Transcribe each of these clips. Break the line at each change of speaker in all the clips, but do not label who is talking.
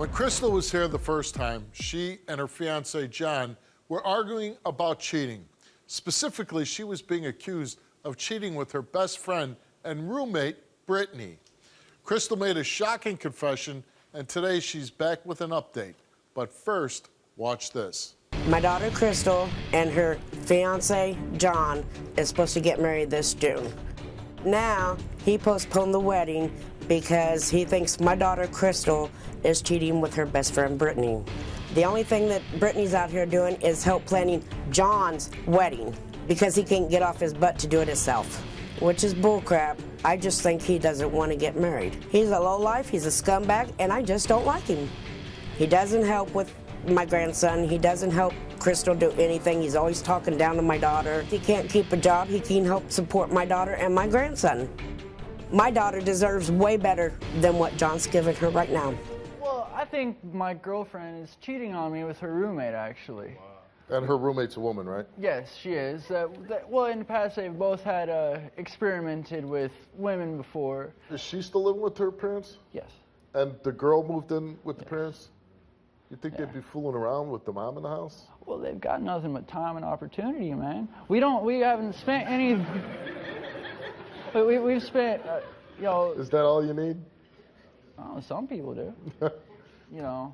When Crystal was here the first time, she and her fiance, John, were arguing about cheating. Specifically, she was being accused of cheating with her best friend and roommate, Brittany. Crystal made a shocking confession, and today she's back with an update. But first, watch this.
My daughter Crystal and her fiance John is supposed to get married this June. Now he postponed the wedding because he thinks my daughter Crystal is cheating with her best friend Brittany. The only thing that Brittany's out here doing is help planning John's wedding because he can't get off his butt to do it himself, which is bullcrap. I just think he doesn't want to get married. He's a lowlife, he's a scumbag, and I just don't like him. He doesn't help with my grandson. He doesn't help Crystal do anything. He's always talking down to my daughter. He can't keep a job. He can't help support my daughter and my grandson. My daughter deserves way better than what John's giving her right now.
Well, I think my girlfriend is cheating on me with her roommate, actually.
Wow. And her roommate's a woman, right?
Yes, she is. Well, in the past, they've both had experimented with women before.
Is she still living with her parents?
Yes.
And the girl moved in with the parents? You think they'd be fooling around with the mom in the house?
Well, they've got nothing but time and opportunity, man. We haven't spent any. We've spent, you know.
Is that all you need?
Some people do. You know.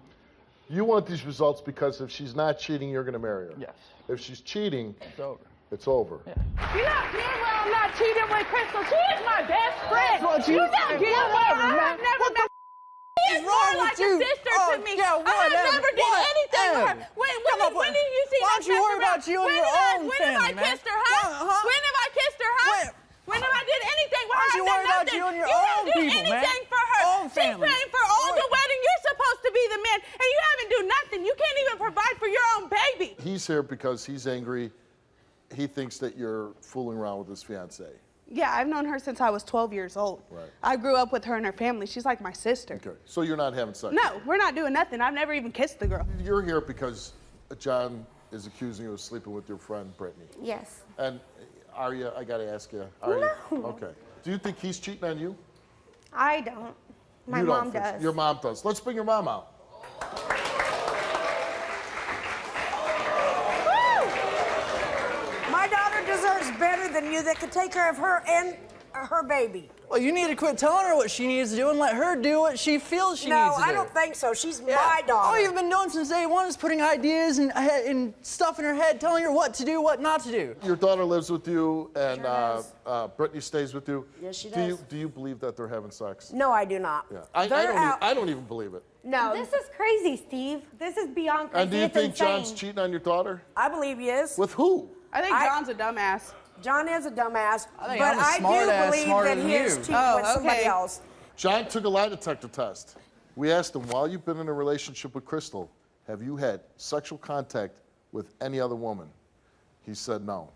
You want these results because if she's not cheating, you're going to marry her.
Yes.
If she's cheating,
it's over.
It's over.
Yeah.
You know damn well I'm not cheating with Crystal. She is my best friend.
That's what you
know damn well I've never met. She is more like a sister to me.
Yeah,
I never did anything with her. When did you see
Why don't you worry about you and your own
When
family,
have I kissed her, huh? When have I kissed her, huh? When have I did anything with her?
Why don't you worry about you and your own people, man?
You don't do anything for her.
Own family.
She's paying for all the wedding. You're supposed to be the man, and you haven't do nothing. You can't even provide for your own baby.
He's here because he's angry. He thinks that you're fooling around with his fiancée.
Yeah, I've known her since I was 12 years old.
Right.
I grew up with her and her family. She's like my sister.
Okay, so you're not having sex?
No, we're not doing nothing. I've never even kissed the girl.
You're here because John is accusing you of sleeping with your friend Brittany.
Yes.
And are you? I got to ask you.
No.
You? Okay. Do you think he's cheating on you?
I don't. My
you
mom
don't
does.
Your mom does. Let's bring your mom out.
My daughter deserves better than you that could take care of her and her baby.
Well, you need to quit telling her what she needs to do and let her do what she feels she needs to do.
No, I don't think so. She's my daughter.
All you've been doing since day one is putting ideas and stuff in her head, telling her what to do, what not to do.
Your daughter lives with you, and
Sure
Brittany stays with you.
Yes, she does.
Do you believe that they're having sex?
No, I do not.
Yeah. I don't even believe it.
No. This is crazy, Steve. This is beyond crazy.
And do you
It's
think
insane.
John's cheating on your daughter?
I believe he is.
With who?
I think John's a dumbass.
John is a dumbass,
I think
but
I'm a
I
smart
do
ass,
believe
smarter
that
than
he is
you.
cheating with somebody else.
John took a lie detector test. We asked him, while you've been in a relationship with Crystal, have you had sexual contact with any other woman? He said no.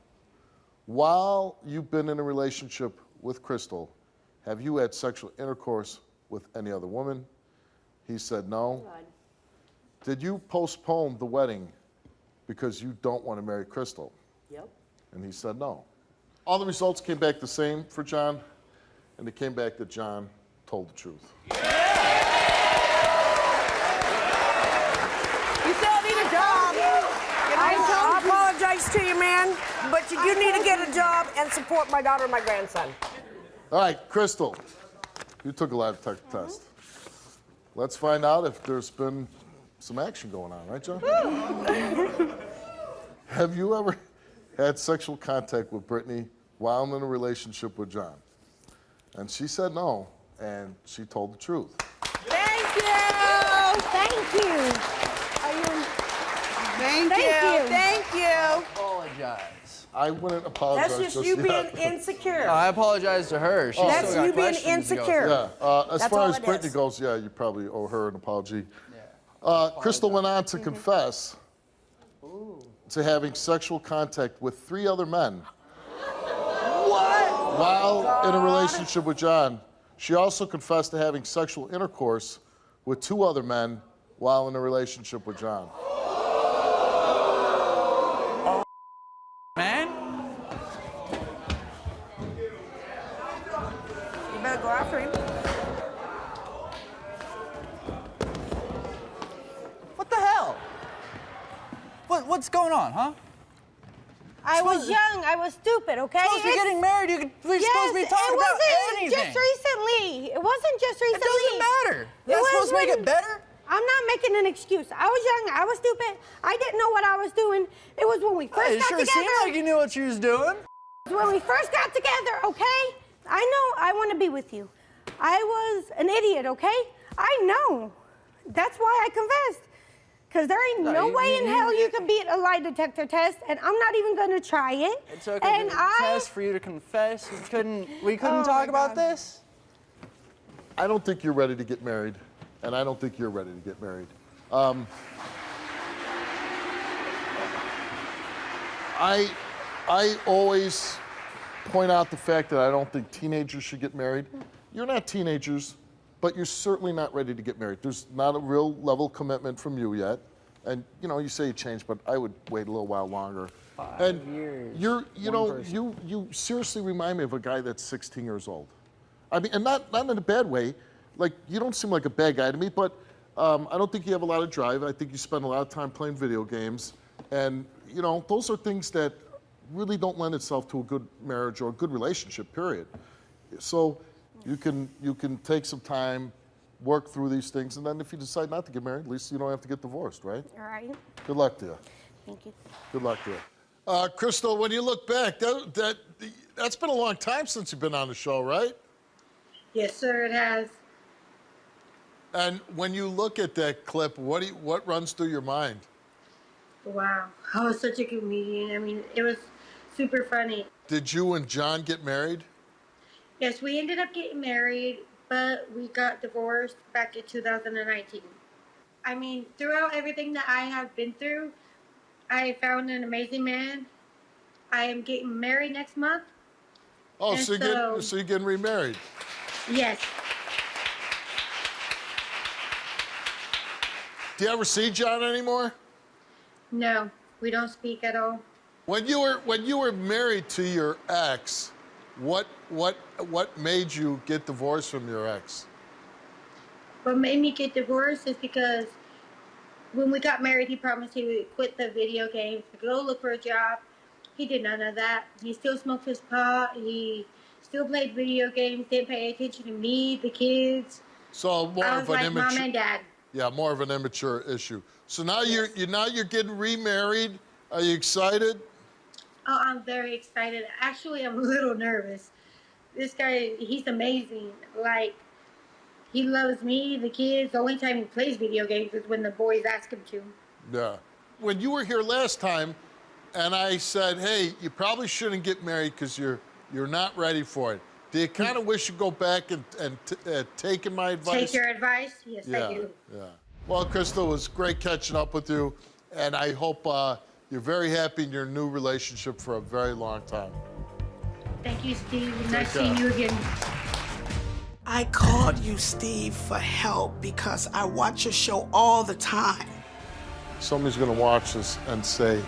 While you've been in a relationship with Crystal, have you had sexual intercourse with any other woman? He said no. Did you postpone the wedding because you don't want to marry Crystal?
Yep.
And he said no. All the results came back the same for John, and it came back that John told the truth.
You still need a job.
I apologize to you, man, but you do need to get a job and support my daughter and my grandson.
All right, Crystal, you took a lie detector test. Let's find out if there's been some action going on, right, John? Have you ever had sexual contact with Brittany while in a relationship with John? And she said no, and she told the truth.
Thank you.
Thank you.
Thank you. Thank you.
Apologize.
I wouldn't apologize.
That's just you being insecure.
I apologize to her. She's
That's
still got
you being
questions to go
insecure.
through.
Yeah, as
That's
far
all
as
it
Brittany
is.
goes, yeah, you probably owe her an apology. Crystal went on to confess to having sexual contact with 3 other men.
What?
While in a relationship with John. She also confessed to having sexual intercourse with 2 other men while in a relationship with John.
Man?
You better go after him.
What's going on, huh?
I was young. I was stupid, okay?
Supposed to be getting married. We're supposed to be talking about anything.
Just recently. It wasn't just recently.
It doesn't matter. That's supposed to make it better?
I'm not making an excuse. I was young. I was stupid. I didn't know what I was doing. It was when we first
It
got
sure
together.
seemed like you knew what you was doing.
When we first got together, okay? I know I want to be with you. I was an idiot, okay? I know. That's why I confessed. Because there ain't no way in hell you can beat a lie detector test, and I'm not even going to try it.
It took a test for you to confess. We couldn't talk about this?
I don't think you're ready to get married, and I don't think you're ready to get married. I always point out the fact that I don't think teenagers should get married. You're not teenagers, but you're certainly not ready to get married. There's not a real level commitment from you yet. And you know, you say you changed, but I would wait a little while longer.
5 years.
You seriously remind me of a guy that's 16 years old. I mean, and not in a bad way. Like, you don't seem like a bad guy to me, but I don't think you have a lot of drive. I think you spend a lot of time playing video games. And, you know, those are things that really don't lend itself to a good marriage or a good relationship, period. So you can take some time, work through these things, and then if you decide not to get married, at least you don't have to get divorced, right?
All right.
Good luck to you.
Thank you.
Good luck to you. Crystal, when you look back, that's been a long time since you've been on the show, right?
Yes, sir, it has.
And when you look at that clip, what runs through your mind?
Wow, I was such a comedian. I mean, it was super funny.
Did you and John get married?
Yes, we ended up getting married, but we got divorced back in 2019. I mean, throughout everything that I have been through, I found an amazing man. I am getting married next month.
Oh, so you're getting remarried?
Yes.
Do you ever see John anymore?
No, we don't speak at all.
When you were married to your ex, what made you get divorced from your ex?
What made me get divorced is because when we got married, he promised he would quit the video games, go look for a job. He did none of that. He still smoked his pot. He still played video games, didn't pay attention to me, the kids.
So more
I
of
was
an
like
immature.
mom and dad.
Yeah, more of an immature issue. So now
Yes.
you're getting remarried. Are you excited?
Oh, I'm very excited. Actually, I'm a little nervous. This guy, he's amazing. Like, he loves me, the kids. The only time he plays video games is when the boys ask him to.
Yeah. When you were here last time, and I said, hey, you probably shouldn't get married because you're not ready for it. Do you kind of wish you go back and taken my advice?
Take your advice? Yes, I do.
Yeah. Well, Crystal, it was great catching up with you, and I hope you're very happy in your new relationship for a very long time.
Thank you, Steve.
Take
Nice
care.
seeing you again.
I called you, Steve, for help because I watch your show all the time.
Somebody's going to watch this and say,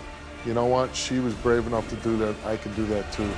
you know what? She was brave enough to do that. I can do that too.